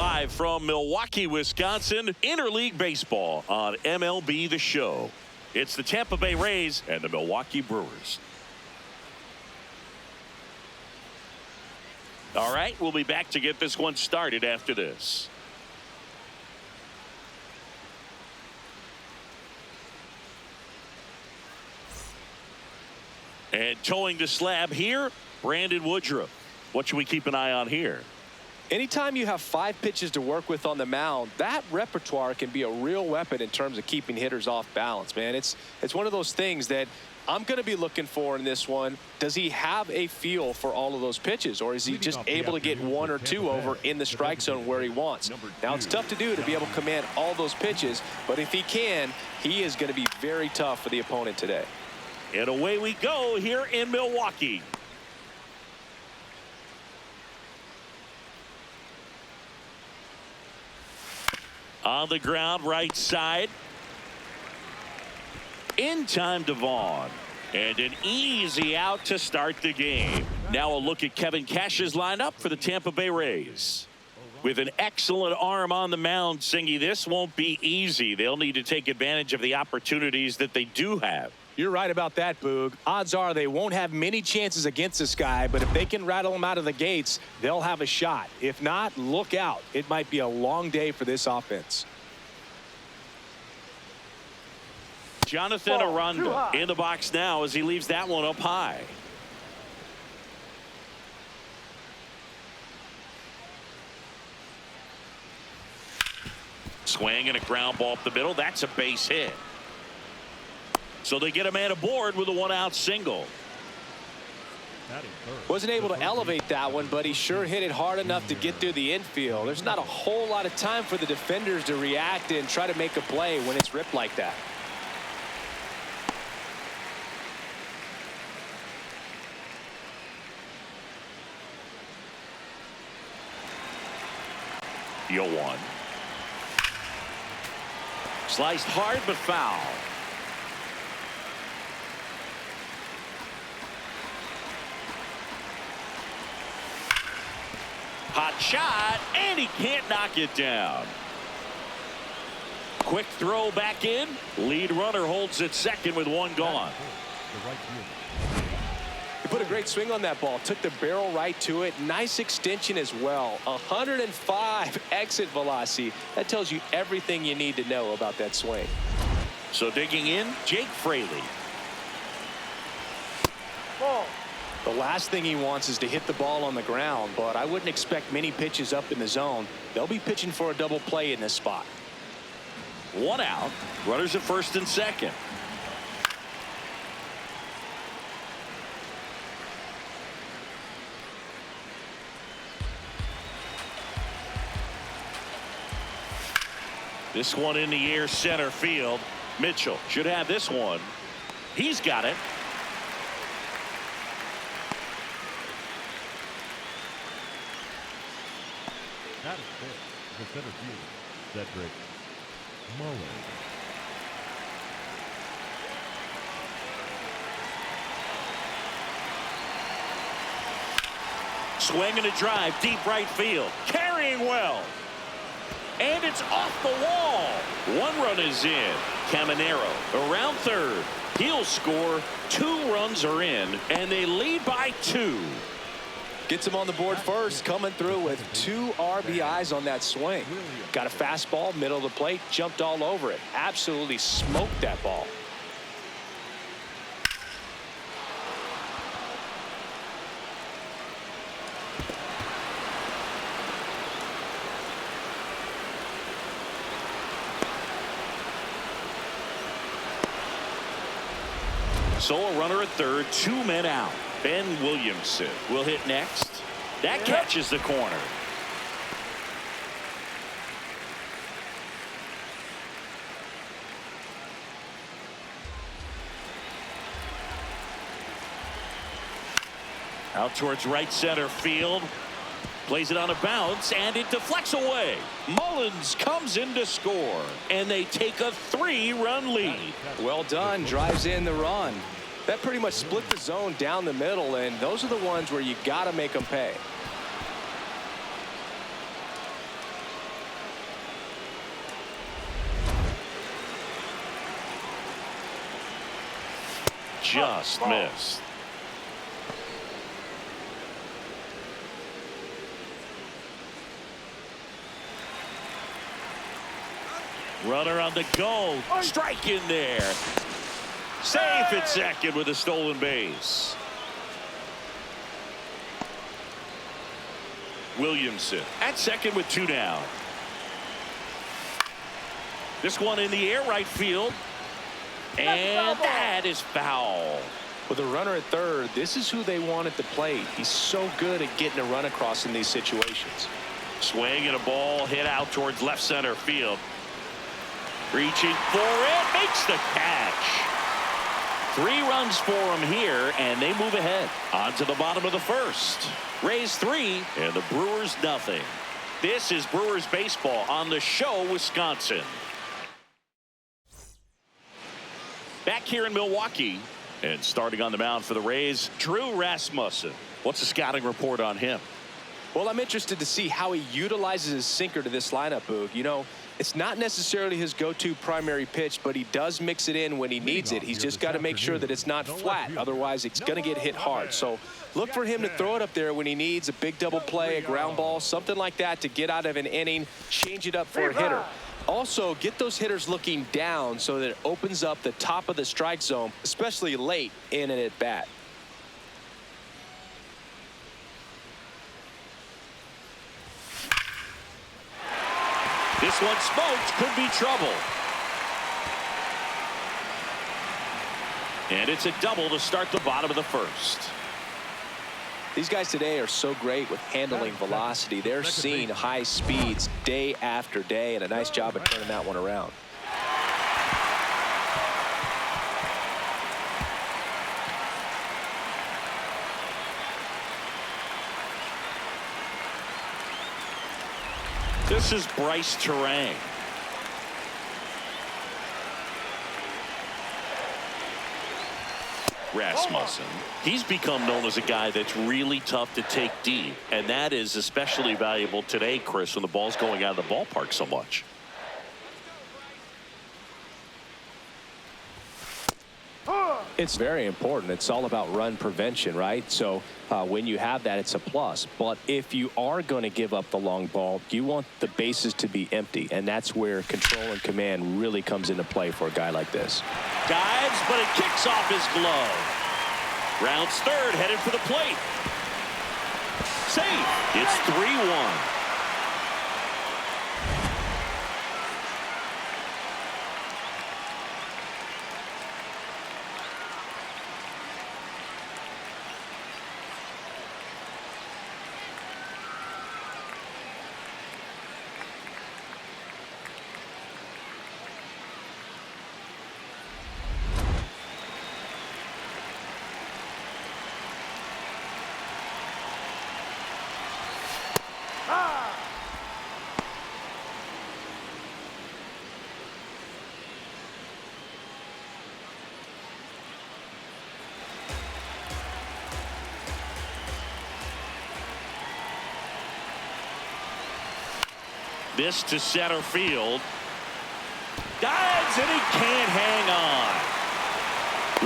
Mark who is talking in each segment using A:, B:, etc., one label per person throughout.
A: Live from Milwaukee, Wisconsin, interleague baseball on MLB The Show. It's the Tampa Bay Rays and the Milwaukee Brewers. All right, we'll be back to get this one started after this. And towing the slab here, Brandon Woodruff. What should we keep an eye on here?
B: Anytime you have 5 pitches to work with on the mound, that repertoire can be a real weapon in terms of keeping hitters off balance, man. It's one of those things that I'm going to be looking for in this one. Does he have a feel for all of those pitches, or is he just able to get 1 or 2 over in the strike zone where he wants? Now, it's tough to do to be able to command all those pitches, but if he can, he is going to be very tough for the opponent today.
A: And away we go here in Milwaukee. On the ground, right side. In time to Vaughn. And an easy out to start the game. Now a look at Kevin Cash's lineup for the Tampa Bay Rays. With an excellent arm on the mound, Singy, this won't be easy. They'll need to take advantage of the opportunities that they do have.
C: You're right about that, Boog. Odds are they won't have many chances against this guy, but if they can rattle him out of the gates, they'll have a shot. If not, look out. It might be a long day for this offense.
A: Jonathan Aranda in the box now as he leaves that one up high. Swing and a ground ball up the middle. That's a base hit. So they get a man aboard with a 1-out single.
B: Wasn't able to elevate that one, but he sure hit it hard enough to get through the infield. There's not a whole lot of time for the defenders to react and try to make a play when it's ripped like that.
A: Yo one. Sliced hard but foul. Hot shot, and he can't knock it down. Quick throw back in. Lead runner holds at second with 1 gone.
B: He put a great swing on that ball. Took the barrel right to it. Nice extension as well. 105 exit velocity. That tells you everything you need to know about that swing.
A: So digging in, Jake Fraley.
B: Ball. The last thing he wants is to hit the ball on the ground, but I wouldn't expect many pitches up in the zone. They'll be pitching for a double play in this spot.
A: 1 out. Runners at first and second. This one in the air, center field. Mitchell should have this one. He's got it.
D: That is fair. The center fielder, Cedric Mullins.
A: Swing and a drive, deep right field. Carrying well. And it's off the wall. 1 run is in. Caminero around third. He'll score. 2 runs are in, and they lead by 2.
B: Gets him on the board first, coming through with 2 RBIs on that swing. Got a fastball, middle of the plate, jumped all over it. Absolutely smoked that ball.
A: So a runner at third, 2 men out. Ben Williamson will hit next. That catches the corner. Out towards right center field. Plays it on a bounce, and it deflects away. Mullins comes in to score, and they take a 3-run lead.
B: Well done. Drives in the run. That pretty much split the zone down the middle, and those are the ones where you got to make them pay.
A: just missed. Runner on the go. Strike in there. Safe at second with a stolen base. Williamson at second with 2 down. This one in the air, right field. And that is foul.
B: With a runner at third, this is who they want at the plate. He's so good at getting a run across in these situations.
A: Swing and a ball hit out towards left center field. Reaching for it, makes the catch. 3 runs for him here, and they move ahead. On to the bottom of the first. Rays 3 and the Brewers nothing. This is Brewers baseball on the show, Wisconsin. Back here in Milwaukee, and starting on the mound for the Rays, Drew Rasmussen. What's the scouting report on him?
B: Well, I'm interested to see how he utilizes his sinker to this lineup, Boog. You know, it's not necessarily his go-to primary pitch, but he does mix it in when he needs it. He's just got to make sure that it's not flat. Otherwise, it's going to get hit hard. So look for him to throw it up there when he needs a big double play, a ground ball, something like that to get out of an inning, change it up for a hitter. Also, get those hitters looking down so that it opens up the top of the strike zone, especially late in an at-bat.
A: This one smoked, could be trouble. And it's a double to start the bottom of the first.
B: These guys today are so great with handling velocity. They're seeing high speeds day after day, and a nice job of turning that one around.
A: This is Bryce Terang. Rasmussen. He's become known as a guy that's really tough to take deep, and that is especially valuable today, Chris, when the ball's going out of the ballpark so much.
B: It's very important. It's all about run prevention, right? So when you have that, it's a plus. But if you are going to give up the long ball, you want the bases to be empty, and that's where control and command really comes into play for a guy like this.
A: Dives, but it kicks off his glove. Rounds third, headed for the plate. Safe. It's 3-1. This to center field. Dives, and he can't hang on.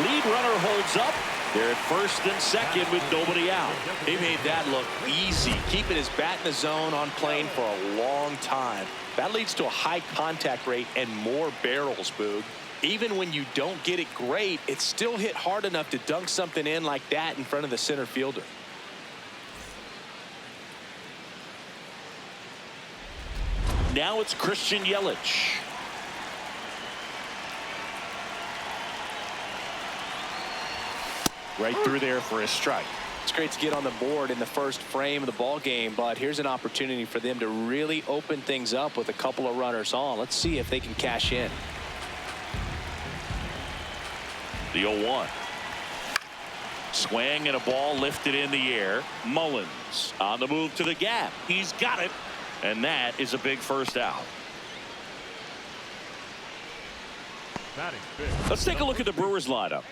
A: Lead runner holds up. They're at first and second with nobody out.
B: He made that look easy, keeping his bat in the zone on plane for a long time. That leads to a high contact rate and more barrels, Boog. Even when you don't get it great, it's still hit hard enough to dunk something in like that in front of the center fielder.
A: Now it's Christian Yelich. Right through there for a strike.
B: It's great to get on the board in the first frame of the ball game, but here's an opportunity for them to really open things up with a couple of runners on. Let's see if they can cash in.
A: The 0-1. Swing and a ball lifted in the air. Mullins on the move to the gap. He's got it. And that is a big first out. Let's take a look at the Brewers lineup.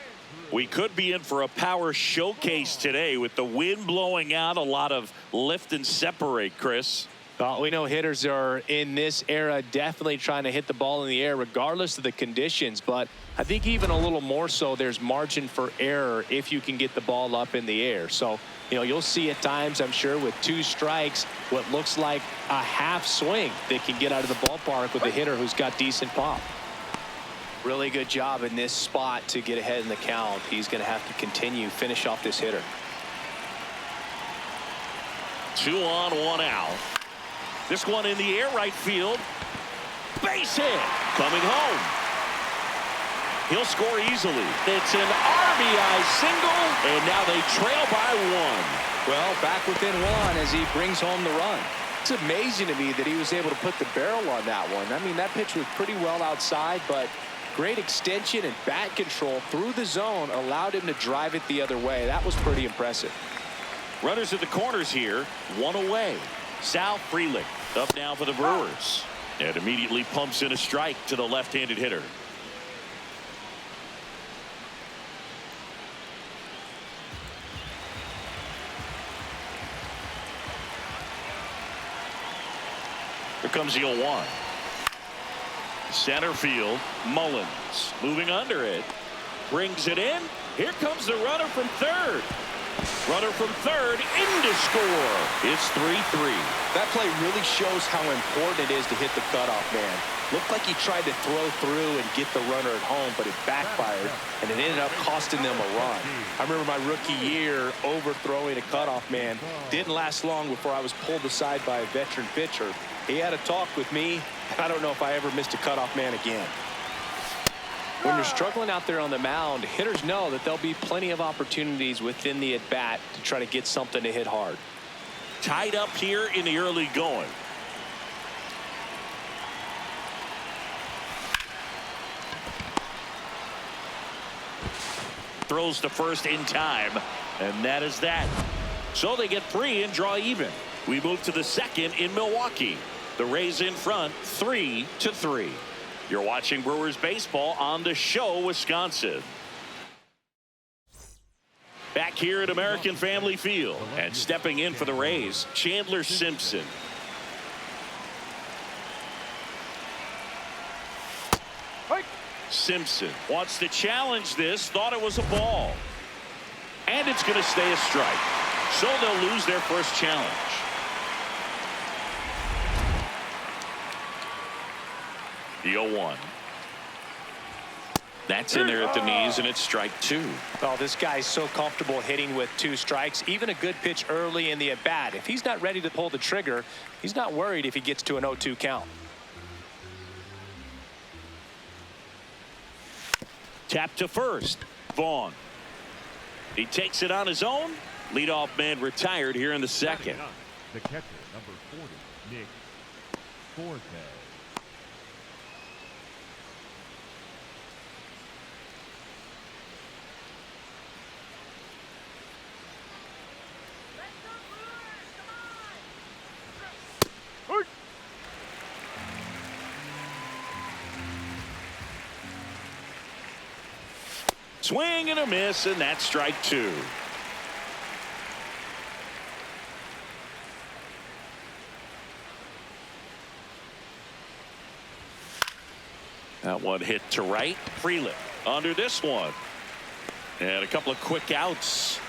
A: We could be in for a power showcase today with the wind blowing out, a lot of lift and separate, Chris.
B: We know hitters are in this era definitely trying to hit the ball in the air regardless of the conditions, but I think even a little more so there's margin for error if you can get the ball up in the air. So, you know, you'll see at times, I'm sure, with 2 strikes, what looks like a half swing that can get out of the ballpark with a hitter who's got decent pop. Really good job in this spot to get ahead in the count. He's going to have to finish off this hitter.
A: 2 on, 1 out. This one in the air, right field. Base hit. Coming home. He'll score easily. It's an RBI single, and now they trail by 1.
B: Well, back within 1 as he brings home the run. It's amazing to me that he was able to put the barrel on that one. I mean, that pitch was pretty well outside, but great extension and bat control through the zone allowed him to drive it the other way. That was pretty impressive.
A: Runners at the corners here, 1 away. Sal Frelick up now for the Brewers, and immediately pumps in a strike to the left-handed hitter. Here comes the 0-1. Center field, Mullins moving under it, brings it in. Here comes the runner from third. Runner from third in to score. It's 3-3.
B: That play really shows how important it is to hit the cutoff man. Looked like he tried to throw through and get the runner at home, but it backfired, and it ended up costing them a run. I remember my rookie year overthrowing a cutoff man. Didn't last long before I was pulled aside by a veteran pitcher. He had a talk with me, and I don't know if I ever missed a cutoff man again. When you're struggling out there on the mound, hitters know that there'll be plenty of opportunities within the at-bat to try to get something to hit hard.
A: Tied up here in the early going. Throws to first in time, and that is that. So they get free and draw even. We move to the second in Milwaukee. The Rays in front, 3-3. You're watching Brewers baseball on The Show, Wisconsin. Back here at American Family Field, and stepping in for the Rays, Chandler Simpson. Simpson wants to challenge this, thought it was a ball. And it's going to stay a strike. So they'll lose their first challenge. The 0-1. That's in there at the knees, and it's strike 2.
B: Oh, this guy's so comfortable hitting with 2 strikes. Even a good pitch early in the at-bat. If he's not ready to pull the trigger, he's not worried if he gets to an 0-2 count.
A: Tap to first. Vaughn. He takes it on his own. Leadoff man retired here in the second.
D: The catcher, number 40, Nick Forte.
A: Swing and a miss, and that's strike 2. That one hit to right. Frelick under this one. And a couple of quick outs.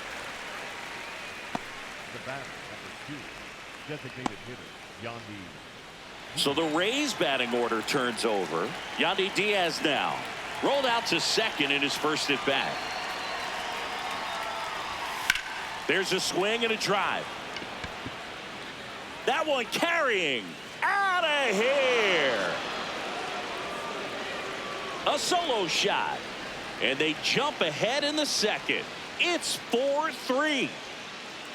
D: The batter, number 2, designated hitter, Yandy.
A: So the Rays batting order turns over. Yandy Diaz now. Rolled out to second in his first at bat. There's a swing and a drive. That one carrying out of here. A solo shot. And they jump ahead in the second. It's 4-3.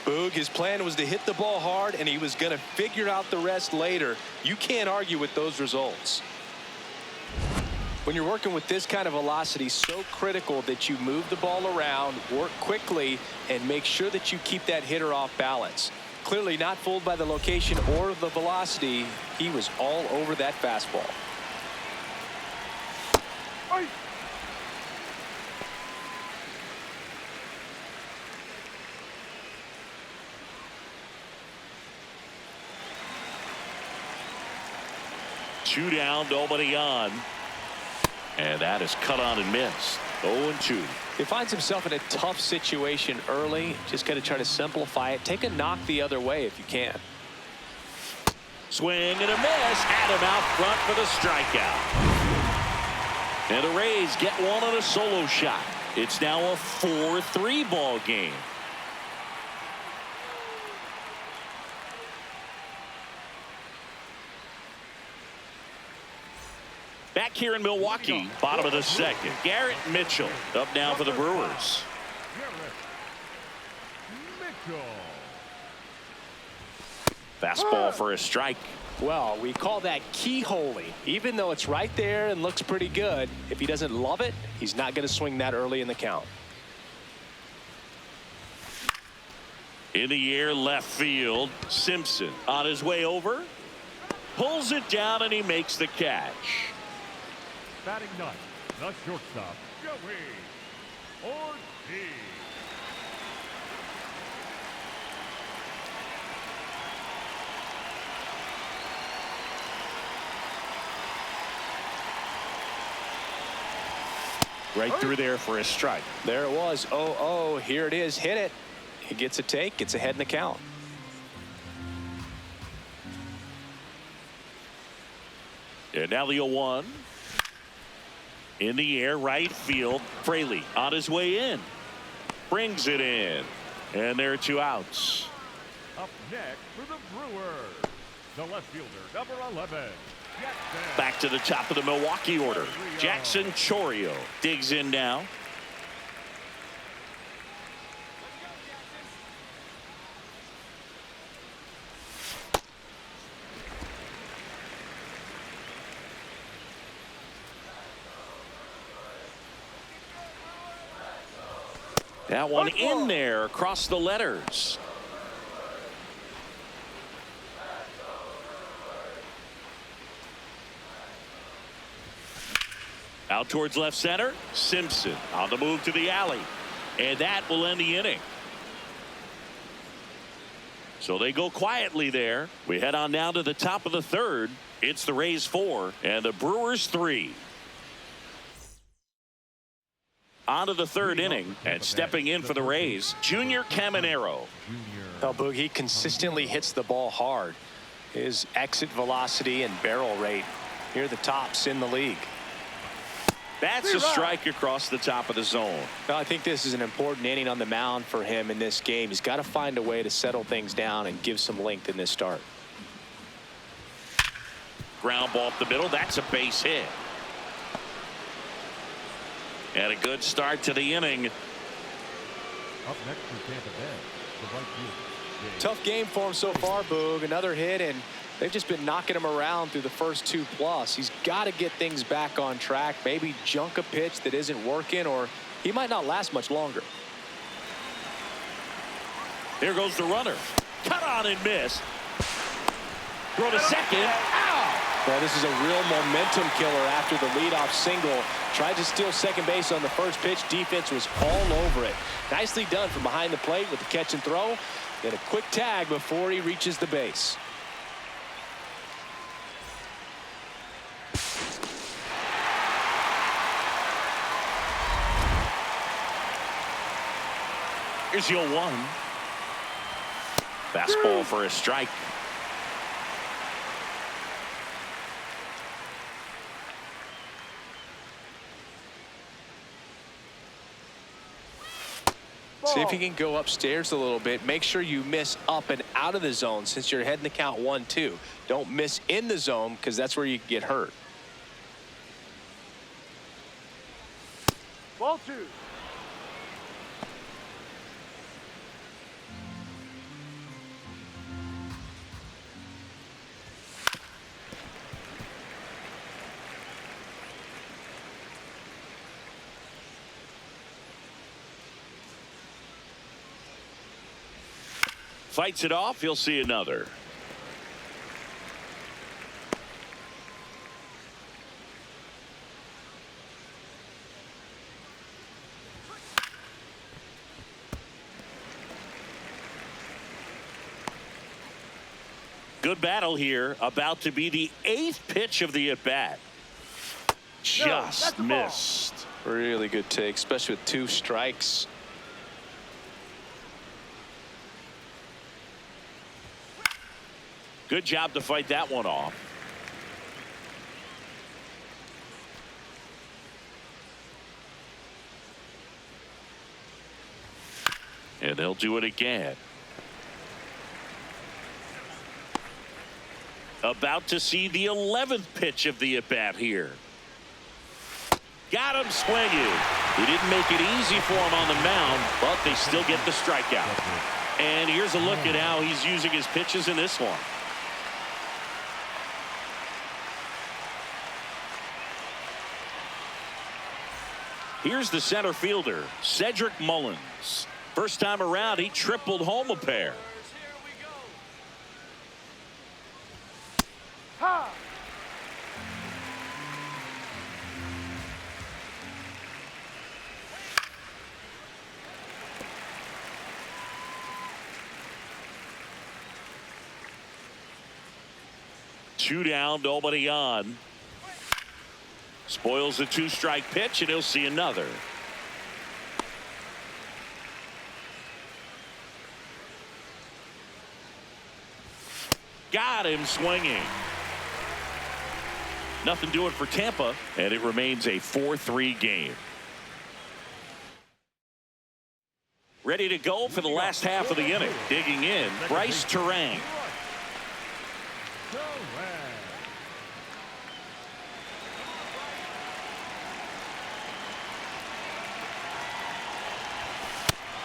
B: Boog, his plan was to hit the ball hard, and he was going to figure out the rest later. You can't argue with those results. When you're working with this kind of velocity, so critical that you move the ball around, work quickly, and make sure that you keep that hitter off balance. Clearly not fooled by the location or the velocity. He was all over that fastball.
A: 2 down, nobody on. And that is cut on and missed. 0-2.
B: He finds himself in a tough situation early. Just got to try to simplify it. Take a knock the other way if you can.
A: Swing and a miss. Had him out front for the strikeout. And the Rays get one on a solo shot. It's now a 4-3 ball game. Back here in Milwaukee, bottom of the second. Garrett Mitchell up now for the Brewers. Fastball for a strike.
B: Well, we call that keyholing. Even though it's right there and looks pretty good, if he doesn't love it, he's not going to swing that early in the count.
A: In the air, left field. Simpson on his way over. Pulls it down and he makes the catch.
D: Batting ninth, the shortstop, Joey Ortiz.
A: Right through there for a strike.
B: There it was. 0-0. Here it is. Hit it. He gets a take. Gets ahead in the count.
A: And now the 0-1. In the air, right field. Fraley on his way in. Brings it in. And there are 2 outs.
D: Up next for the Brewers, the left fielder, number 11. Jackson.
A: Back to the top of the Milwaukee order. Jackson Chourio digs in now. That one in there across the letters. Out towards left center. Simpson on the move to the alley. And that will end the inning. So they go quietly there. We head on down to the top of the third. It's the Rays 4 and the Brewers 3. On to the third inning, and stepping in for the Rays, Junior Caminero.
B: Oh, Boog, he consistently hits the ball hard. His exit velocity and barrel rate near the tops in the league.
A: That's a strike across the top of the zone.
B: Well, I think this is an important inning on the mound for him in this game. He's got to find a way to settle things down and give some length in this start.
A: Ground ball up the middle. That's a base hit. And a good start to the inning.
D: Up next for Tampa Bay, the right fielder.
B: Tough game for him so far, Boog. Another hit, and they've just been knocking him around through the first 2+. He's got to get things back on track. Maybe junk a pitch that isn't working, or he might not last much longer.
A: Here goes the runner. Cut on and miss. Throw to second. Ow!
B: Well, this is a real momentum killer after the leadoff single. Tried to steal second base on the first pitch. Defense was all over it. Nicely done from behind the plate with the catch and throw. Then a quick tag before he reaches the base.
A: Here's the 0-1. Fastball for a strike.
B: See if you can go upstairs a little bit. Make sure you miss up and out of the zone since you're heading the count 1-2. Don't miss in the zone because that's where you get hurt.
E: Ball 2.
A: Fights it off. He'll see another. Good battle here. About to be the 8th pitch of the at-bat. Just missed.
B: Really good take, especially with 2 strikes.
A: Good job to fight that one off. And they'll do it again. About to see the 11th pitch of the at-bat here. Got him swinging. He didn't make it easy for him on the mound, but they still get the strikeout. And here's a look at how he's using his pitches in this one. Here's the center fielder, Cedric Mullins. First time around, he tripled home a pair. Two down, nobody on. Spoils the 2-strike pitch, and he'll see another. Got him swinging. Nothing doing for Tampa, and it remains a 4-3 game. Ready to go for the last half of the inning. Digging in, Bryce Terang.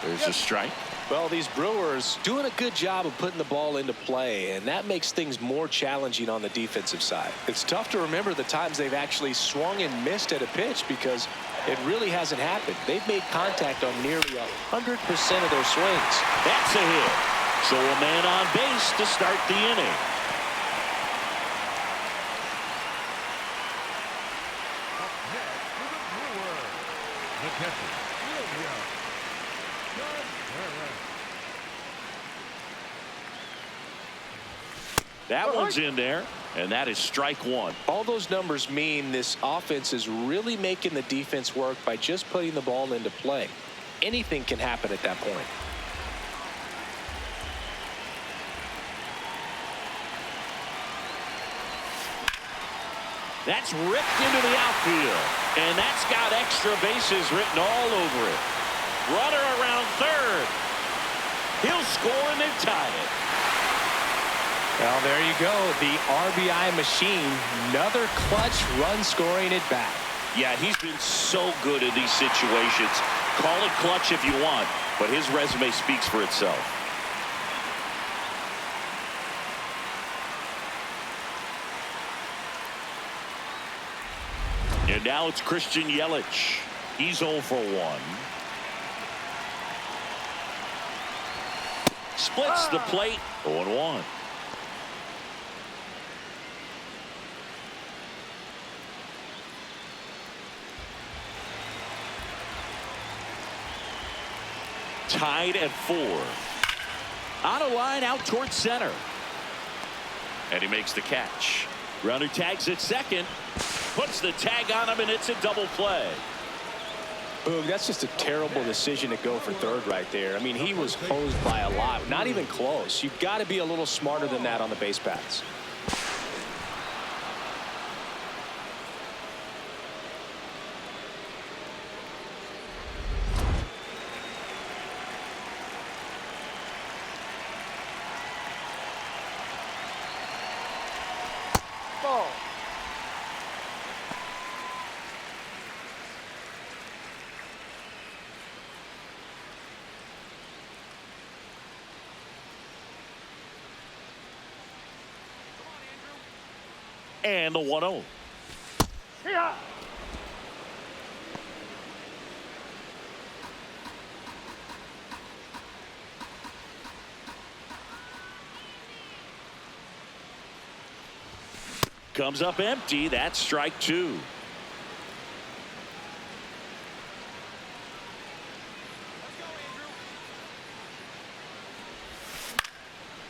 A: There's a strike.
B: Well, these Brewers doing a good job of putting the ball into play, and that makes things more challenging on the defensive side. It's tough to remember the times they've actually swung and missed at a pitch because it really hasn't happened. They've made contact on nearly 100% of their swings.
A: That's a hit. So a man on base to start the inning. That one's in there, and that is strike one.
B: All those numbers mean this offense is really making the defense work by just putting the ball into play. Anything can happen at that point.
A: That's ripped into the outfield, and that's got extra bases written all over it. Runner around third. He'll score, and they tie it.
C: Well, there you go. The RBI machine. Another clutch run scoring at bat.
A: Yeah, he's been so good in these situations. Call it clutch if you want, but his resume speaks for itself. And now it's Christian Yelich. He's 0 for 1. Splits the plate. 0-1. Tied at 4. On a line out towards center. And he makes the catch. Runner tags at second. Puts the tag on him, and it's a double play.
B: Boog, that's just a terrible decision to go for third right there. I mean, he was hosed by a lot. Not even close. You've got to be a little smarter than that on the base paths.
E: Ball.
A: And the 1-0.
E: Yeah.
A: Comes up empty. That's strike 2.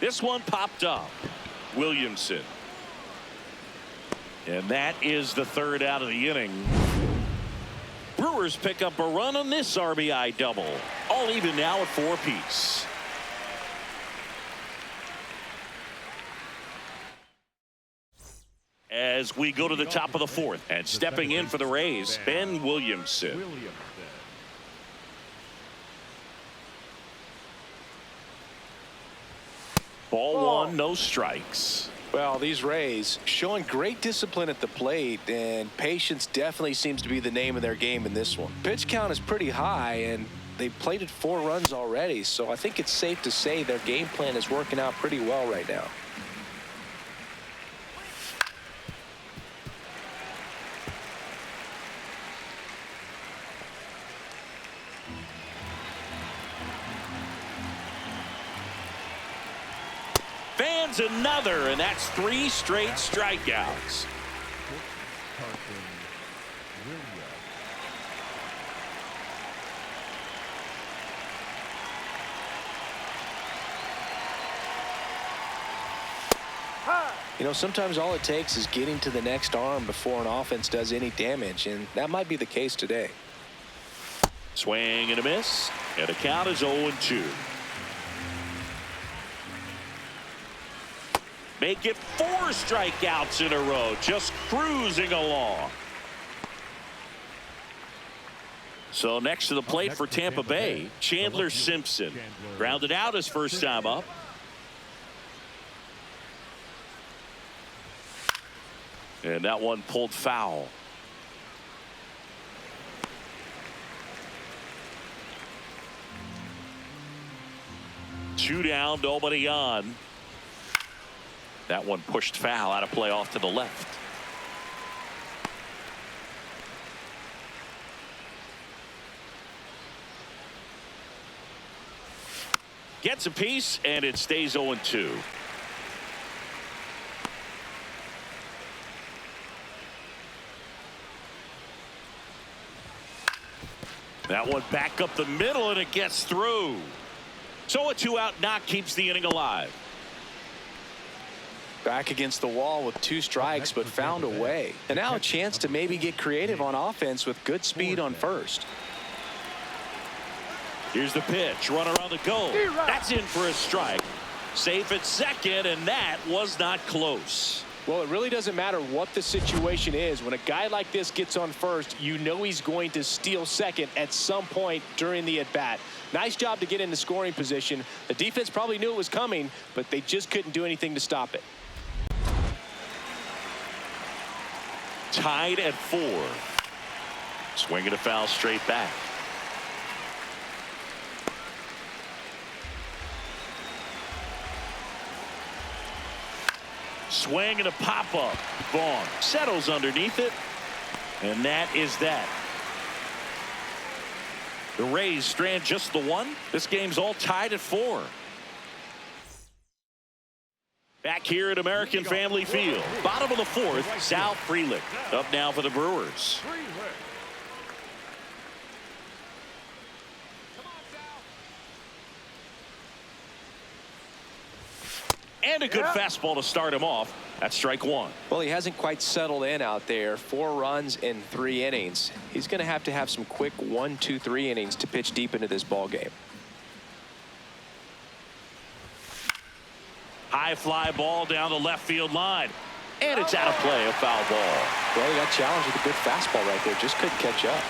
A: This one popped up. Williamson. And that is the third out of the inning. Brewers pick up a run on this RBI double. All even now at 4 apiece. As we go to the top of the fourth, and stepping in for the Rays, Ben Williamson. Ball 1, no strikes.
B: Well, these Rays showing great discipline at the plate, and patience definitely seems to be the name of their game in this one. Pitch count is pretty high, and they've plated 4 runs already, so I think it's safe to say their game plan is working out pretty well right now.
A: Fans another, and that's 3 straight strikeouts.
B: You know, sometimes all it takes is getting to the next arm before an offense does any damage, and that might be the case today.
A: Swing and a miss, and the count is 0-2. Make it 4 strikeouts in a row, just cruising along. So next to the plate for Tampa Bay, Chandler Simpson. Grounded out his first time up. And that one pulled foul. Two down, nobody on. That one pushed foul, out of play off to the left. Gets a piece, and it stays 0-2. That one back up the middle, and it gets through. So a 2-out knock keeps the inning alive.
B: Back against the wall with 2 strikes, but found a way. And now a chance to maybe get creative on offense with good speed on first.
A: Here's the pitch. Runner on the go. That's in for a strike. Safe at second, and that was not close.
C: Well, it really doesn't matter what the situation is. When a guy like this gets on first, you know he's going to steal second at some point during the at-bat. Nice job to get into scoring position. The defense probably knew it was coming, but they just couldn't do anything to stop it.
A: Tied at 4. Swinging a foul straight back. Swing and a pop-up. Vaughn settles underneath it, and that is that. The Rays strand just the 1. This game's all tied at 4. Back here at American Family Field, bottom of the 4th, Sal Frelick up now for the Brewers. And a good fastball to start him off. That's strike 1.
B: Well, he hasn't quite settled in out there. 4 runs in 3 innings. He's going to have some quick 1, 2, 3 innings to pitch deep into this ball game.
A: High fly ball down the left field line. And it's out of play, a foul ball.
B: Well, he got challenged with a good fastball right there. Just couldn't catch up.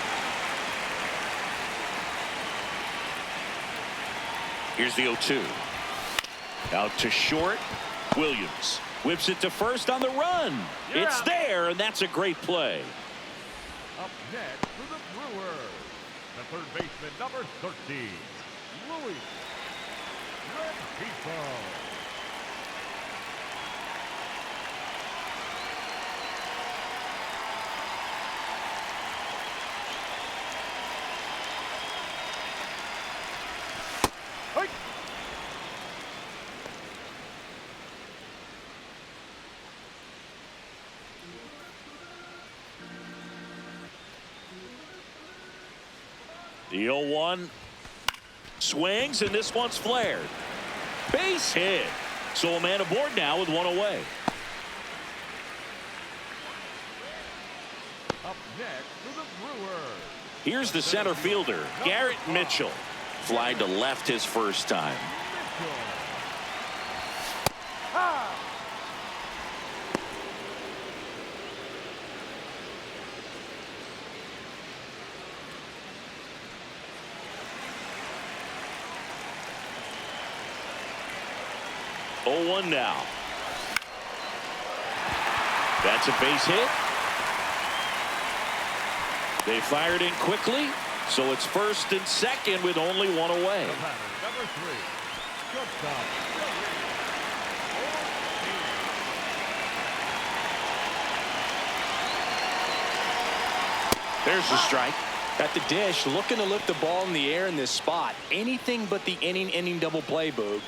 A: Here's the 0-2. Out to short. Williams whips it to first on the run. It's there, and that's a great play.
D: Up next for the Brewers, the third baseman, number 13, Louis Renfroe.
A: The 0-1 swings, and this one's flared. Base hit. So a man aboard now with one away.
D: Up next for the Brewers.
A: Here's the center fielder, Garrett Mitchell. Flied to left his first time.
D: Mitchell.
E: Ha!
A: Oh, 1 now. That's a base hit. They fired in quickly, so it's first and second with only one away.
D: The batter, number 3. Shortstop.
A: There's the strike.
B: At the dish, looking to lift the ball in the air in this spot. Anything but the inning double play, Boog.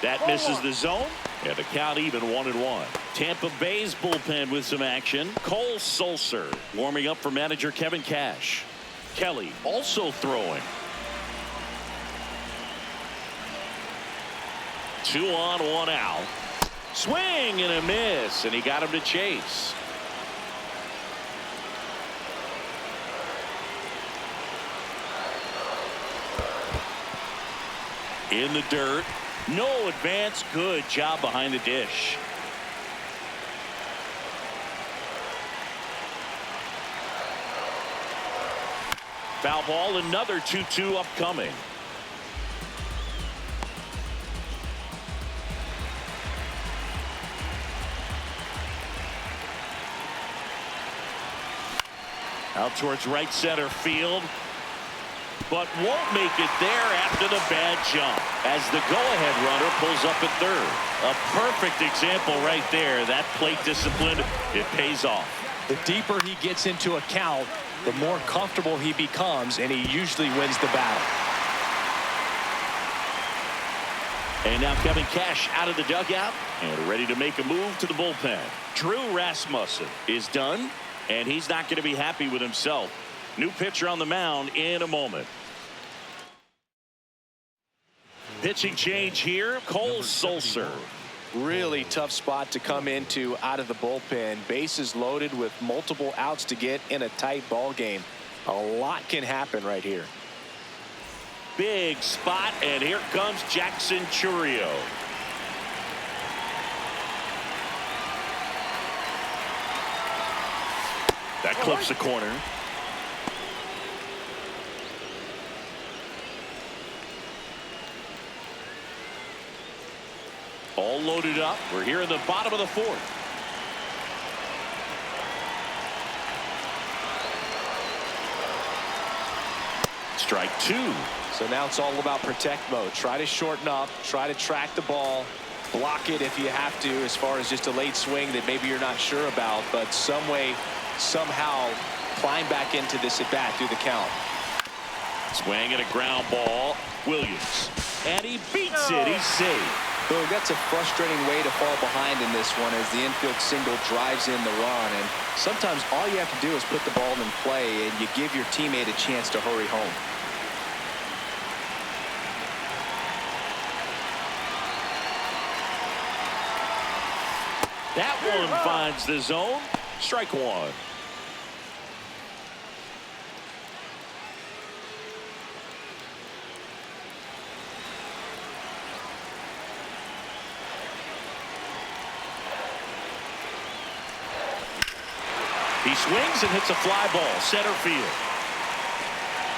A: That misses the zone, and the count even 1-1. Tampa Bay's bullpen with some action. Cole Sulser warming up for manager Kevin Cash. Kelly also throwing. 2 on, 1 out. Swing and a miss, and he got him to chase. In the dirt. No advance. Good job behind the dish. Foul ball. Another 2-2 upcoming. Out towards right center field, but won't make it there after the bad jump as the go-ahead runner pulls up at third. A perfect example right there. That plate discipline, it pays off.
B: The deeper he gets into a count, the more comfortable he becomes, and he usually wins the battle.
A: And now Kevin Cash out of the dugout and ready to make a move to the bullpen. Drew Rasmussen is done, and he's not going to be happy with himself. New pitcher on the mound in a moment. Pitching change here. Cole Sulser.
B: Really tough spot to come into out of the bullpen. Bases loaded with multiple outs to get in a tight ball game. A lot can happen right here.
A: Big spot, and here comes Jackson Chourio. That clips the corner. All loaded up. We're here in the bottom of the 4th. Strike 2.
B: So now it's all about protect mode. Try to shorten up, try to track the ball, block it if you have to, as far as just a late swing that maybe you're not sure about, but some way, somehow climb back into this at bat through the count.
A: Swing and a ground ball. Williams. And he beats it. He's safe.
B: Boog, that's a frustrating way to fall behind in this one as the infield single drives in the run. And sometimes all you have to do is put the ball in play and you give your teammate a chance to hurry home.
A: That one finds the zone. Strike 1. He swings and hits a fly ball center field.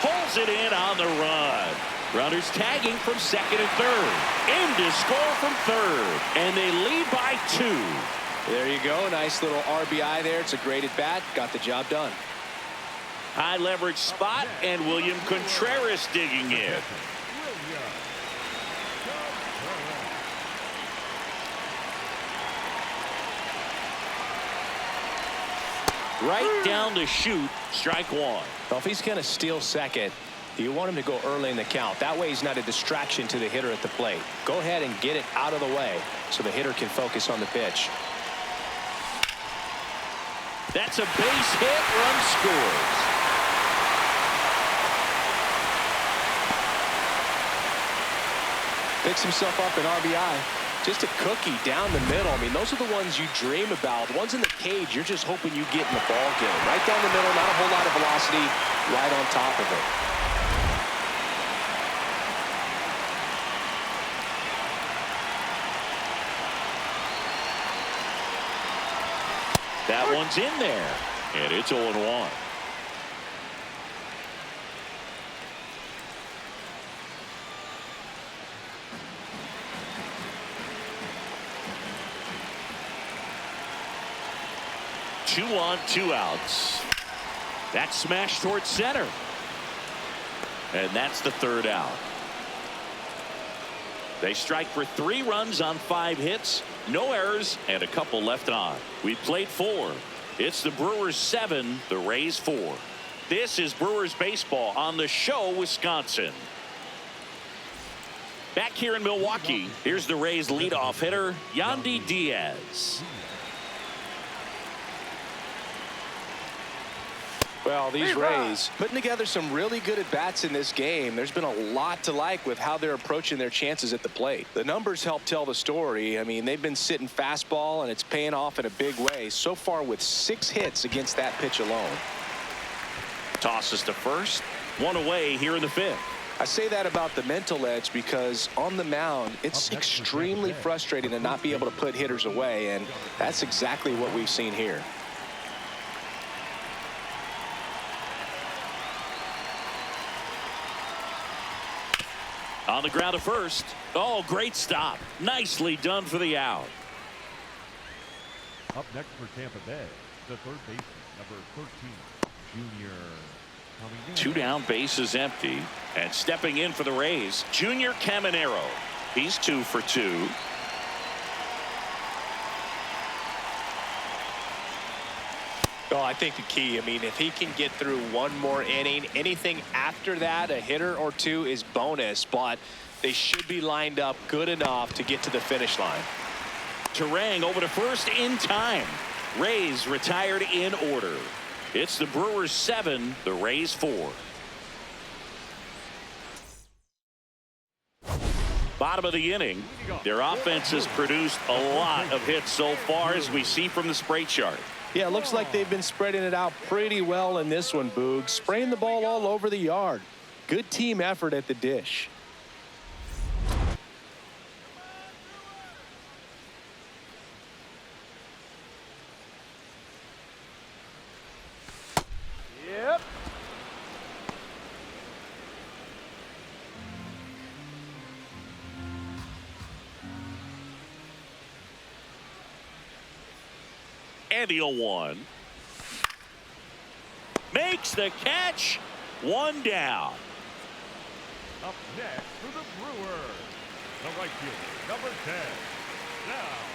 A: Pulls it in on the run. Runners tagging from second and third. In to score from third. And they lead by 2.
B: There you go. Nice little RBI there. It's a great at bat. Got the job done.
A: High leverage spot, and William Contreras digging in. Right down to shoot. Strike 1.
B: Well, if he's going to steal second, you want him to go early in the count. That way he's not a distraction to the hitter at the plate. Go ahead and get it out of the way so the hitter can focus on the pitch.
A: That's a base hit. Run scores.
B: Picks himself up an RBI. Just a cookie down the middle. I mean, those are the ones you dream about. The ones in the cage, you're just hoping you get in the ball game. Right down the middle, not a whole lot of velocity, right on top of it.
A: That one's in there, and it's 0-1. Two on, 2 outs. That's smashed towards center. And that's the 3rd out. They strike for 3 runs on 5 hits, no errors, and a couple left on. We've played 4. It's the Brewers 7, the Rays 4. This is Brewers baseball on the show, Wisconsin. Back here in Milwaukee, here's the Rays leadoff hitter, Yandy Diaz.
B: Well, these Rays putting together some really good at-bats in this game. There's been a lot to like with how they're approaching their chances at the plate. The numbers help tell the story. I mean, they've been sitting fastball, and it's paying off in a big way. So far with 6 hits against that pitch alone.
A: Tosses to first. 1 away here in the 5th.
B: I say that about the mental edge because on the mound, it's extremely frustrating to not be able to put hitters away, and that's exactly what we've seen here.
A: On the ground to first. Oh, great stop. Nicely done for the out.
D: Up next for Tampa Bay, the third baseman, number 13, Junior.
A: 2 down, bases empty. And stepping in for the Rays, Junior Caminero. He's 2 for 2.
C: Oh, I think the key, I mean, if he can get through 1 more inning, anything after that, a hitter or 2 is bonus, but they should be lined up good enough to get to the finish line.
A: Terang over to first in time. Rays retired in order. It's the Brewers 7, the Rays 4. Bottom of the inning, their offense has produced a lot of hits so far, as we see from the spray chart.
C: Yeah, it looks like they've been spreading it out pretty well in this one, Boog. Spraying the ball all over the yard. Good team effort at the dish.
E: Yep.
A: And the 0-1. Makes the catch. 1 down.
D: Up next for the Brewers, the right fielder, number 10, down.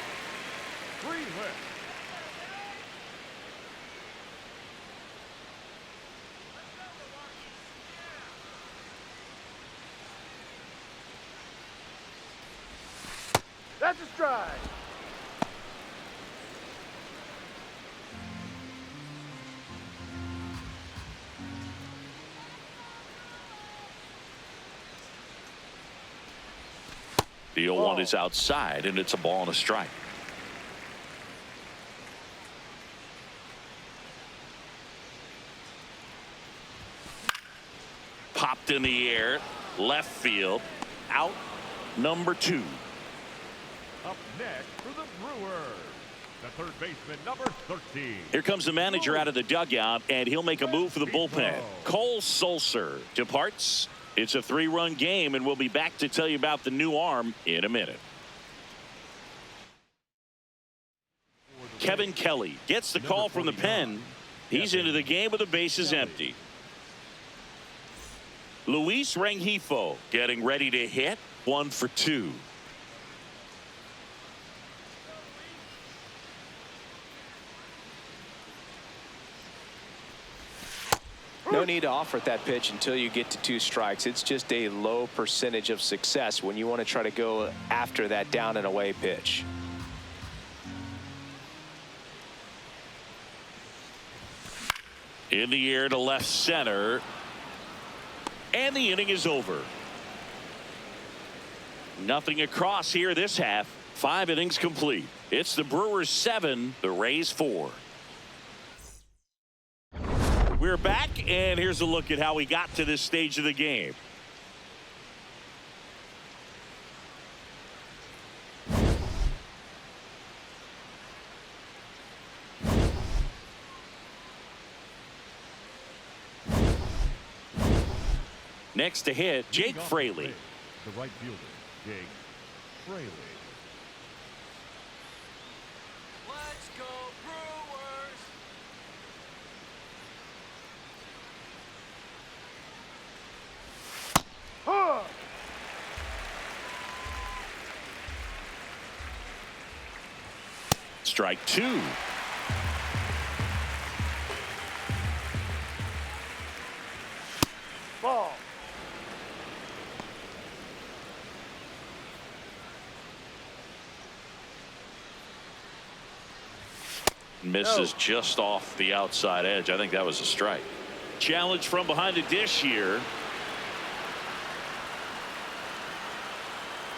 D: 3 hits.
E: That's a strike.
A: The 0-1 is outside, and it's a ball and a strike. Popped in the air, left field, out number 2.
D: Up next for the Brewers, the third baseman, number 13.
A: Here comes the manager out of the dugout, and he'll make a move for the bullpen. Cole Sulser departs. It's a 3-run game, and we'll be back to tell you about the new arm in a minute. Kevin Kelly gets the call from the pen. He's into the game with the bases empty. Luis Rengifo getting ready to hit. 1 for 2.
B: No need to offer at that pitch until you get to 2 strikes. It's just a low percentage of success when you want to try to go after that down and away pitch.
A: In the air to left center. And the inning is over. Nothing across here this half. 5 innings complete. It's the Brewers 7, the Rays 4. We're back, and here's a look at how we got to this stage of the game. Next to hit, Jake Fraley.
D: The right fielder, Jake Fraley.
C: Let's go Brewers!
E: Huh.
A: Strike 2.
E: Ball.
A: Misses just off the outside edge. I think that was a strike. Challenge from behind the dish here.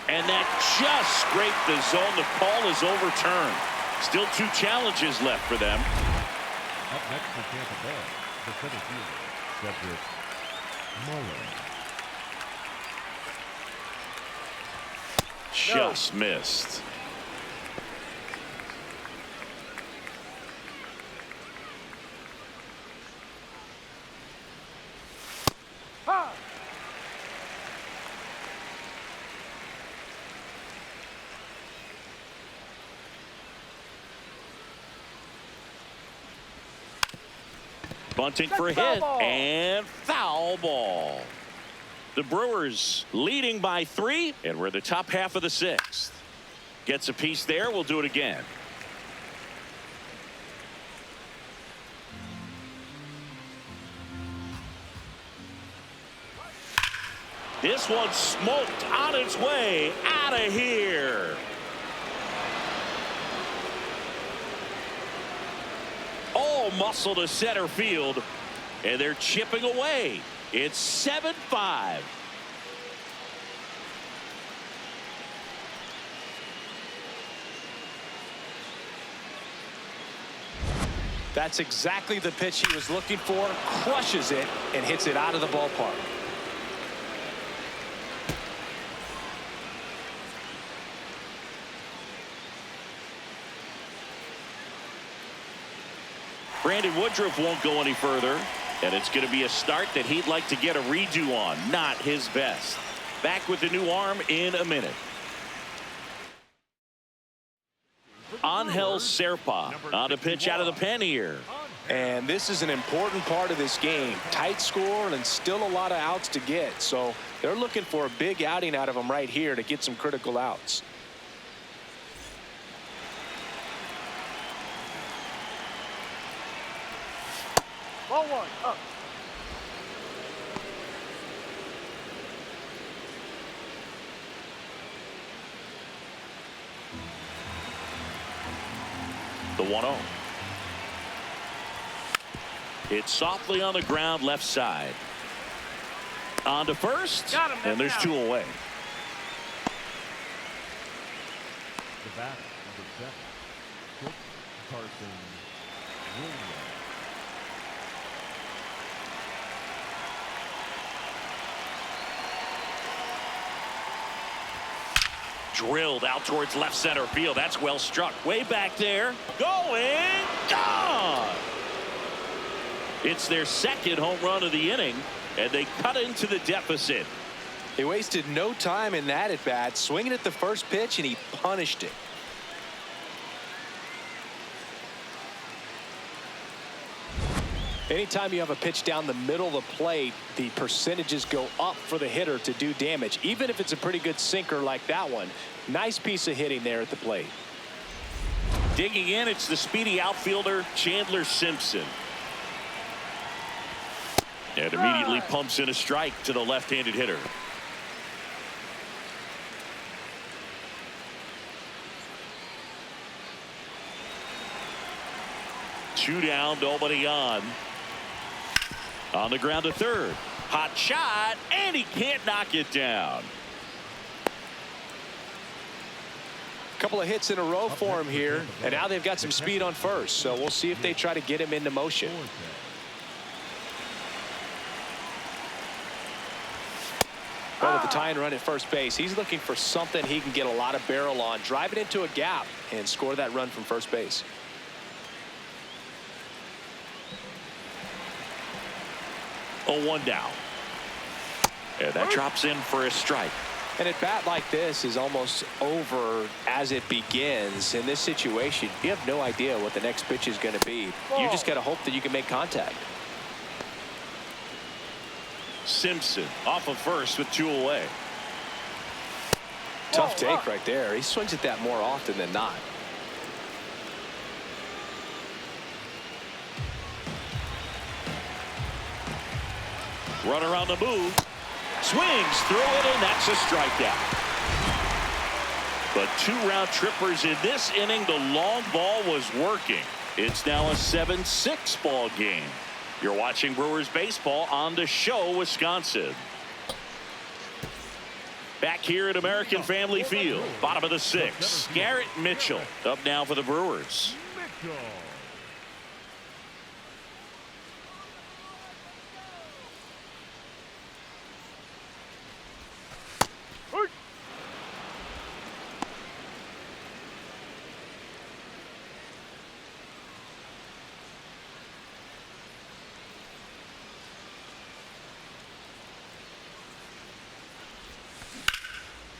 A: And that just scraped the zone. The call is overturned. Still 2 challenges left for them.
D: Up next for Tampa Bay, the center fielder, Cedric Muller.
A: Just missed.
E: Ha.
A: Bunting for a
E: Foul
A: hit
E: ball.
A: and foul ball. The Brewers leading by 3, and we're the top half of the 6th. Gets a piece there. We'll do it again. This one smoked on its way out of here. All muscle to center field, and they're chipping away. It's 7-5.
B: That's exactly the pitch he was looking for. Crushes it and hits it out of the ballpark.
A: Brandon Woodruff won't go any further, and it's going to be a start that he'd like to get a redo on. Not his best. Back with the new arm in a minute. Angel Serpa on to pitch out of the pen here.
B: And this is an important part of this game. Tight score and still a lot of outs to get. So they're looking for a big outing out of him right here to get some critical outs.
E: Ball 1. Up.
A: The 1-0. It's softly on the ground left side. On to first.
E: Got him,
A: And there's
E: that's
A: 2 away.
D: The batter, number 7, Cook Carson Williams.
A: Drilled out towards left center field. That's well struck. Way back there. Going. Gone. It's their 2nd home run of the inning, and they cut into the deficit.
B: He wasted no time in that at bat, swinging at the first pitch, and he punished it. Anytime you have a pitch down the middle of the plate, the percentages go up for the hitter to do damage, even if it's a pretty good sinker like that one. Nice piece of hitting there at the plate.
A: Digging in, it's the speedy outfielder Chandler Simpson. And immediately pumps in a strike to the left-handed hitter. Two down, nobody on. On the ground to third. Hot shot, and he can't knock it down.
B: Couple of hits in a row for him here, and now they've got some speed on first, so we'll see if they try to get him into motion. Well, with the tying run at first base, he's looking for something he can get a lot of barrel on, drive it into a gap, and score that run from first base.
A: Oh, 1 down. And that drops in for a strike.
B: And at bat like this is almost over as it begins. In this situation, you have no idea what the next pitch is going to be. You just got to hope that you can make contact.
A: Simpson off of first with 2 away.
B: Tough take right there. He swings at that more often than not.
A: Runner on the move. Swings through it, and that's a strikeout. But 2 round trippers in this inning. The long ball was working. It's now a 7-6 ball game. You're watching Brewers baseball on the show, Wisconsin. Back here at American Family Field, bottom of the 6th. Garrett Mitchell up now for the Brewers.
D: Mitchell.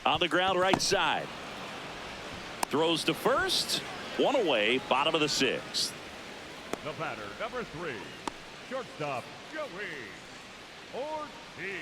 A: On the ground right side. Throws to first. 1 away, bottom of the 6th.
D: The batter, number 3, shortstop Joey Ortiz.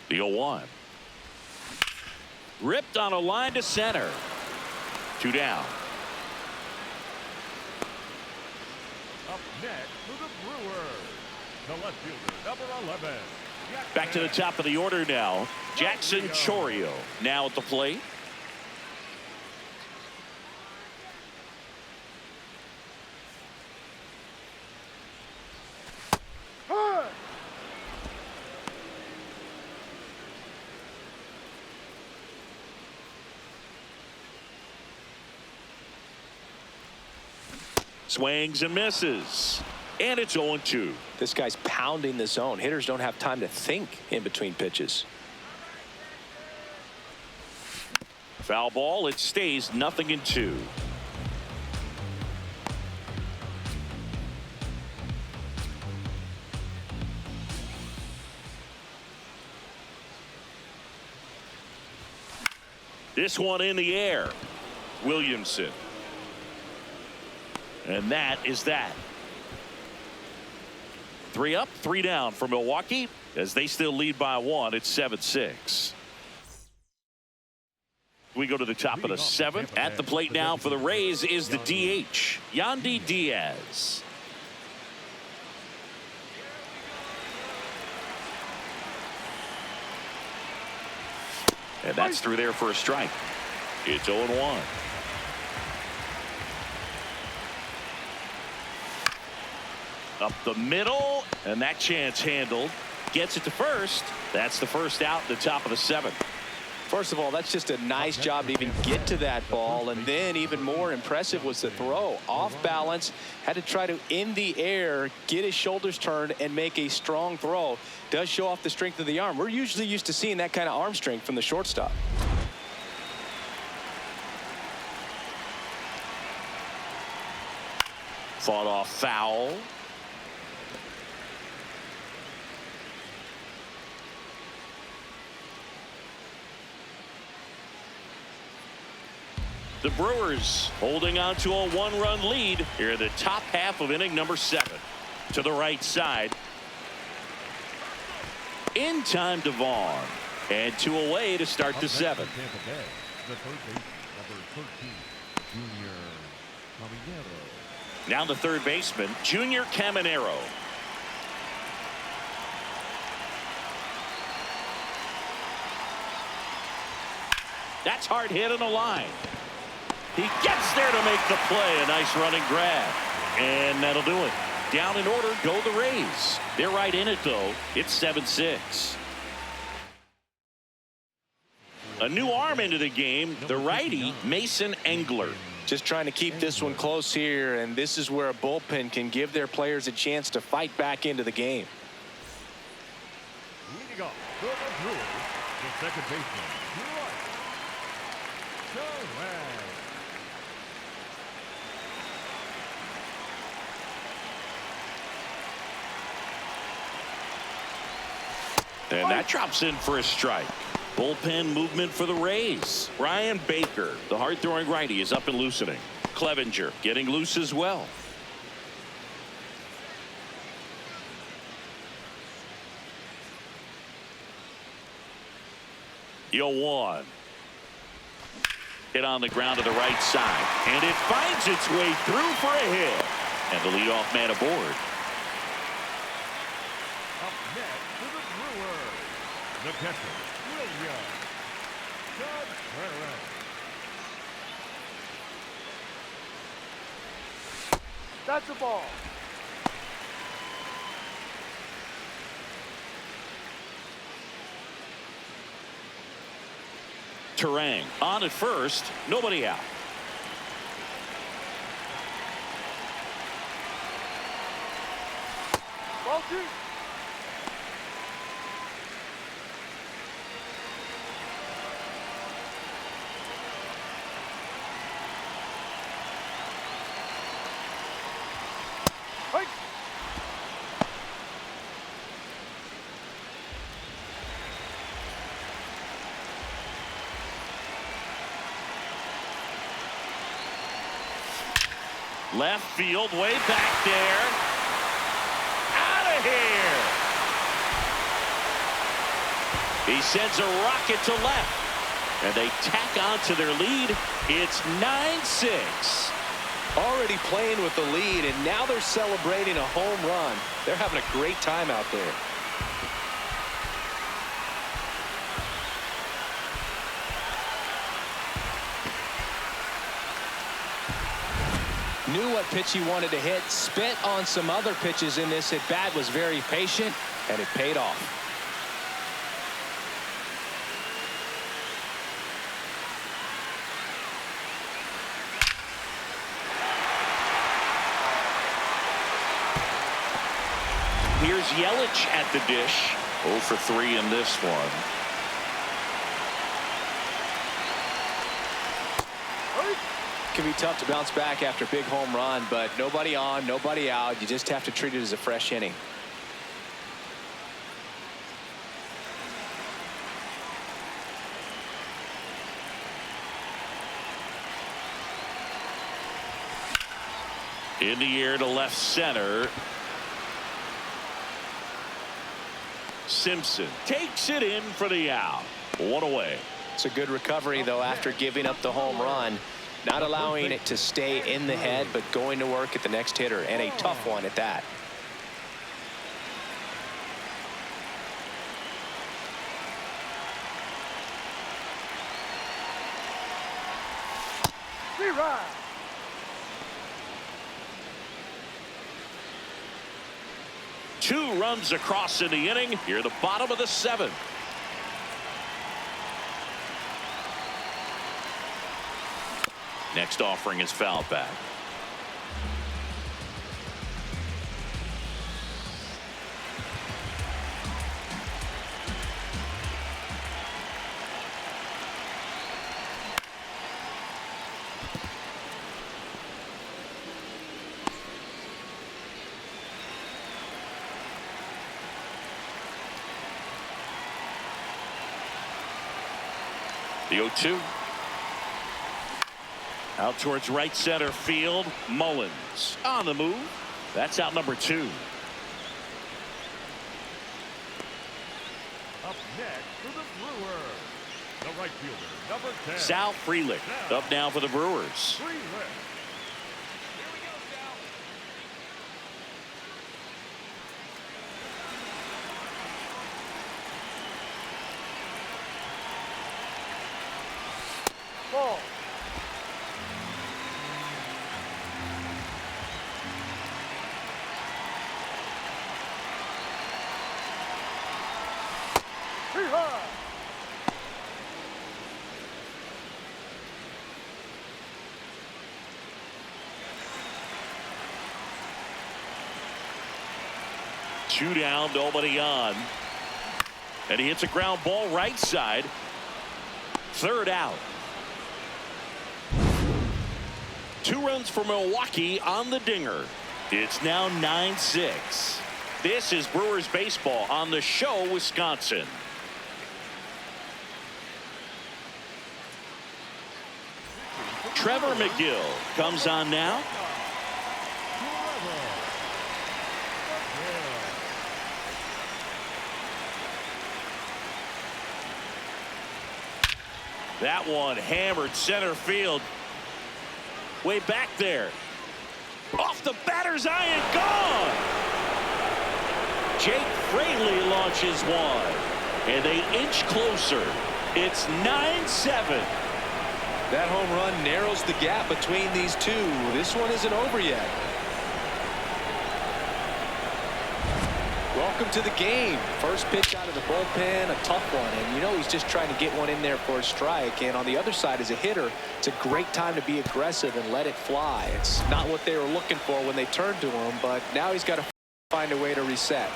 A: The 0-1. Ripped on a line to center. 2 down.
D: Up next for the Brewers, the left fielder, number 11.
A: Back to the top of the order now. Jackson Chourio now at the plate. Swings and misses. And it's 0-2.
B: This guy's pounding the zone. Hitters don't have time to think in between pitches.
A: Foul ball. It stays 0-2. This one in the air. Williamson. And that is that. 3 up, 3 down for Milwaukee as they still lead by 1. It's 7-6. We go to the top of the 7th. At the plate now for the Rays is the DH, Yandy Diaz. And that's through there for a strike. It's 0-1. Up the middle, and that chance handled. Gets it to first. That's the first out, the top of the 7th.
B: First of all, that's just a nice job to even get to that ball, and then even more impressive was the throw. Off balance, had to try to, in the air, get his shoulders turned and make a strong throw. Does show off the strength of the arm. We're usually used to seeing that kind of arm strength from the shortstop.
A: Fought off foul. The Brewers holding on to a 1-run lead here in the top half of inning number 7. To the right side. In time, Devon. And 2 away to start the 7th.
D: The third base number 13, Junior Caminero.
A: Now the third baseman, Junior Caminero. That's hard hit on the line. He gets there to make the play. A nice running grab. And that'll do it. Down in order go the Rays. They're right in it, though. It's 7-6. A new arm into the game, the righty, Mason Engler.
B: Just trying to keep this one close here, and this is where a bullpen can give their players a chance to fight back into the game.
D: Leading off for the Brewers, the second baseman,
A: and that drops in for a strike. Bullpen movement for the Rays. Ryan Baker, the hard-throwing righty, is up and loosening. Clevenger getting loose as well. One. Hit on the ground to the right side, and it finds its way through for a hit. And the leadoff man aboard.
D: up next for the Brewers, the catcher, William Contreras.
E: That's a ball.
A: Terang on at first, nobody out.
E: Ball two. Hey.
A: Left field, way back there. Out of here. He sends a rocket to left. And they tack on to their lead. It's 9-6.
B: Already playing with the lead, and now they're celebrating a home run. They're having a great time out there. Knew what pitch he wanted to hit, spent on some other pitches in this at bat, was very patient, and it paid off.
A: Here's Yelich at the dish. 0 for 3 in this one.
B: It can be tough to bounce back after a big home run, but nobody on, nobody out. You just have to treat it as a fresh inning.
A: In the air to left center. Simpson takes it in for the out. One away.
B: It's a good recovery, though, after giving up the home run. Not allowing it to stay in the head, but going to work at the next hitter, and a tough one at that.
E: Right.
A: Two runs across in the inning. Here, the bottom of the 7th. Next offering is foul back. The 0-2. Out towards right center field. Mullins on the move. That's out number 2.
D: Up next for the Brewers, the right fielder, number 10.
A: Sal Frelick up now for the Brewers.
D: Frelick.
E: Ball. Too high.
A: Two down, nobody on. And he hits a ground ball right side. Third out. 2 runs for Milwaukee on the dinger. It's now 9-6. This is Brewers baseball on the show, Wisconsin. Trevor McGill comes on now. That one hammered center field. Way back there. Off the batter's eye and gone. Jake Fraley launches one. And they inch closer. It's 9-7.
B: That home run narrows the gap between these two. This one isn't over yet. Welcome to the game. First pitch out of the bullpen, a tough one, and you know he's just trying to get one in there for a strike. And on the other side, as a hitter, it's a great time to be aggressive and let it fly. It's not what they were looking for when they turned to him, but now he's got to find a way to reset.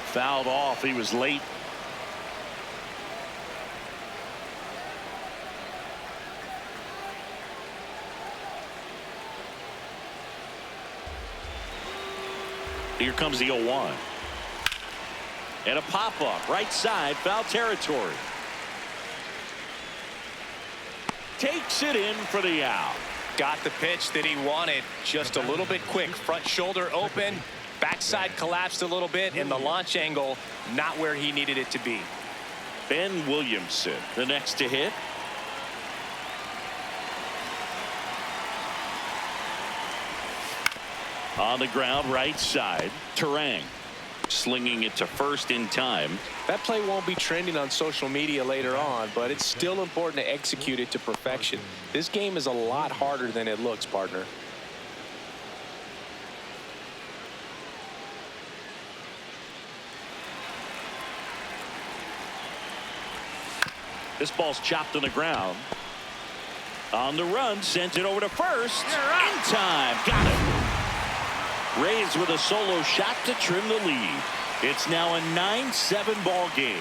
A: Fouled off. He was late. Here comes the 0-1. And a pop-up right side, foul territory. Takes it in for the out.
C: Got the pitch that he wanted, just a little bit quick. Front shoulder open, backside collapsed a little bit, and the launch angle not where he needed it to be.
A: Ben Williamson, the next to hit. On the ground, right side, Terang slinging it to first in time.
B: That play won't be trending on social media later on, but it's still important to execute it to perfection. This game is a lot harder than it looks, partner.
A: This ball's chopped on the ground. On the run, sent it over to first. In time, got it. Rays with a solo shot to trim the lead. It's now a 9-7 ball game.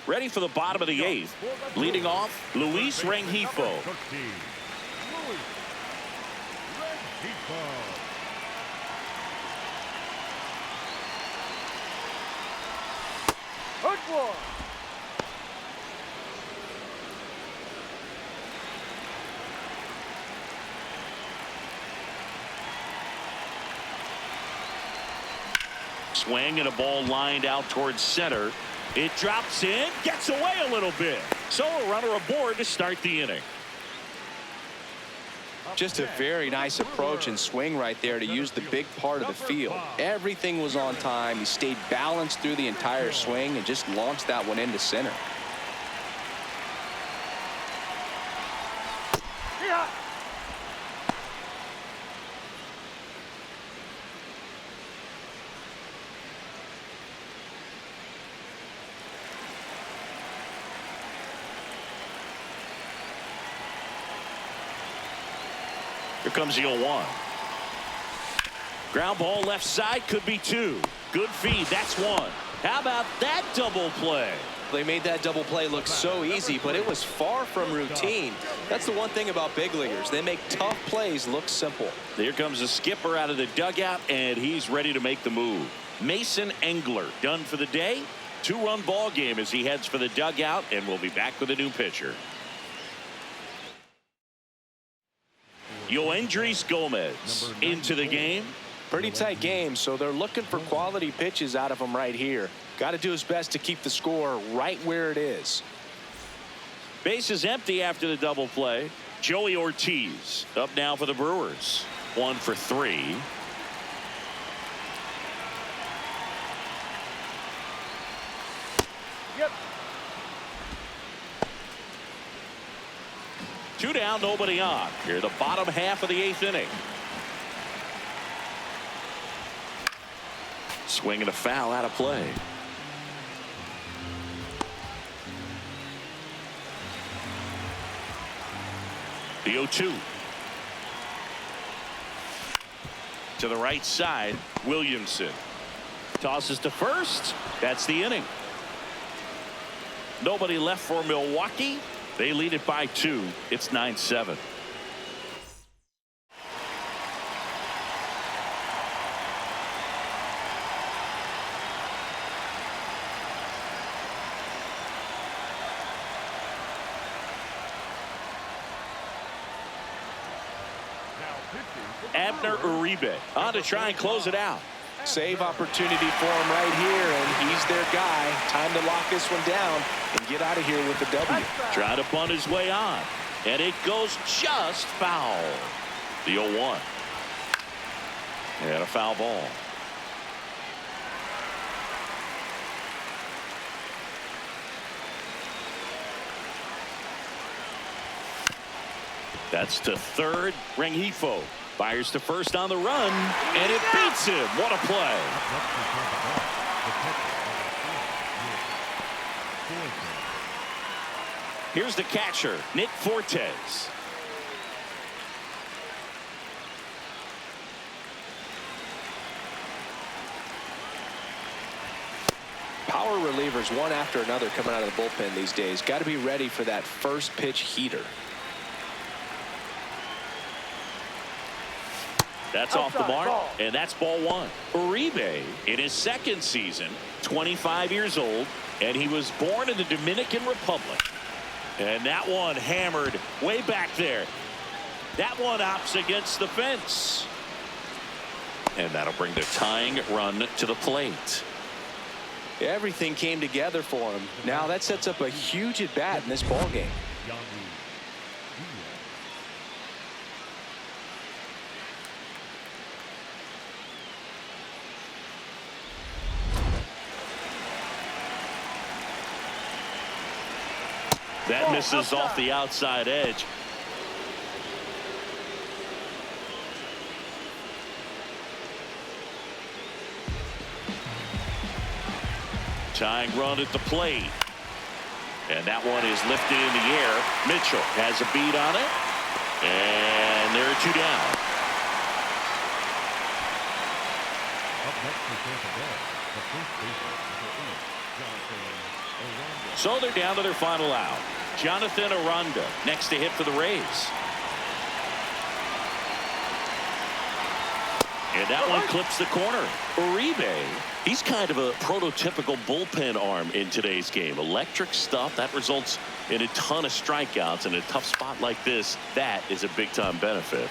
A: Ready for the bottom of the 8th. Leading off, Luis Rengifo.
E: Hook one.
A: Swing and a ball lined out towards center. It drops in, gets away a little bit. So a runner aboard to start the inning.
B: Just a very nice approach and swing right there to use the big part of the field. Everything was on time. He stayed balanced through the entire swing and just launched that one into center.
E: Yeah.
A: Here comes the 0-1. Ground ball left side, could be 2. Good feed, that's 1. How about that double play?
B: They made that double play look so easy, but it was far from routine. That's the one thing about big leaguers. They make tough plays look simple.
A: Here comes the skipper out of the dugout, and he's ready to make the move. Mason Engler done for the day. 2-run ball game as he heads for the dugout, and we'll be back with a new pitcher. Yoendris Gomez into the game.
B: Pretty tight game, so they're looking for quality pitches out of him right here. Got to do his best to keep the score right where it is.
A: Base is empty after the double play. Joey Ortiz up now for the Brewers. 1 for 3.
E: Yep.
A: 2 down, nobody on. Here, the bottom half of the 8th inning. Swing and a foul out of play. The 0-2. To the right side, Williamson. Tosses to first. That's the inning. Nobody left for Milwaukee. They lead it by 2. It's 9-7. Abner Uribe on to try and close it out.
B: Save opportunity for him right here, and he's their guy. Time to lock this one down and get out of here with the W.
A: Trying to bunt his way on, and it goes just foul. The 0-1. And a foul ball. That's to third. Rengifo fires to first on the run, and it beats him. What a play. Here's the catcher, Nick Fortes.
B: Power relievers one after another coming out of the bullpen these days. Got to be ready for that first pitch heater.
A: That's off the mark, and that's ball 1. Uribe in his 2nd season, 25 years old, and he was born in the Dominican Republic. And that one hammered way back there. That one opts against the fence. And that'll bring the tying run to the plate.
B: Everything came together for him. Now that sets up a huge at bat in this ball game.
A: That misses off the outside edge. Tying run at the plate. And that one is lifted in the air. Mitchell has a beat on it. And there are 2 down.
D: Up next for Tampa Bay, the first baseman, number 8, Jonathan Aranda.
A: So they're down to their final out. Jonathan Aranda next to hit for the Rays. And that one clips the corner. Uribe, he's kind of a prototypical bullpen arm in today's game. Electric stuff that results in a ton of strikeouts. In a tough spot like this, that is a big time benefit.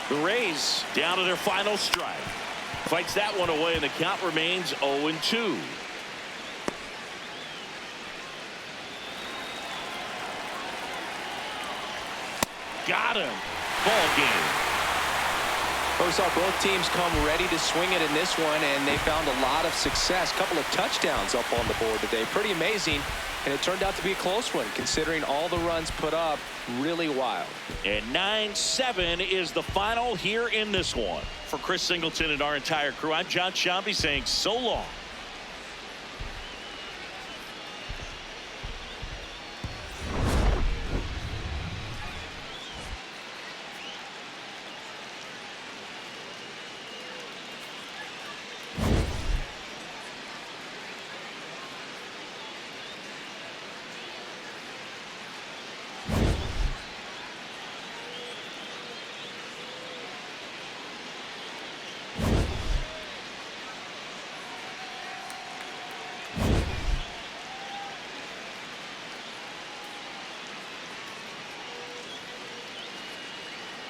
A: The Rays down to their final strike. Fights that one away, and the count remains 0-2. Got him. Ball game.
B: We saw both teams come ready to swing it in this one, and they found a lot of success. Couple of touchdowns up on the board today. Pretty amazing. And it turned out to be a close one, considering all the runs put up. Really wild.
A: And 9-7 is the final here in this one. For Chris Singleton and our entire crew, I'm John Shambi saying so long.